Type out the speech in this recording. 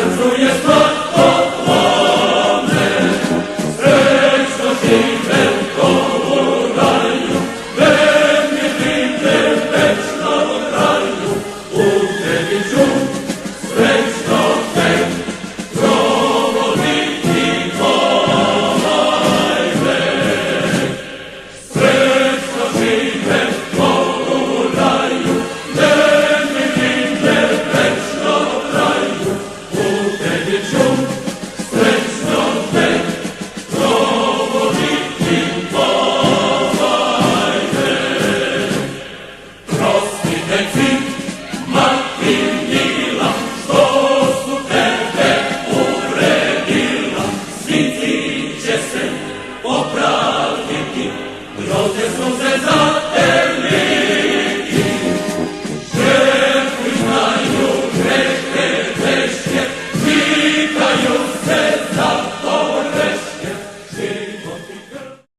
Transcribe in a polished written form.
pracuje spadkowane, srećno žive u tomu raju, verni vide večnom kraju, u tebi ću srećno te provoditi ovaj vek. Srećno žive u tomu raju, verni vide večnom kraju, u tebi ću srećno te provoditi ovaj vek. Prostite ti, mati mila, što su tebe uvredila, svi ti će se popraviti, grozne suze za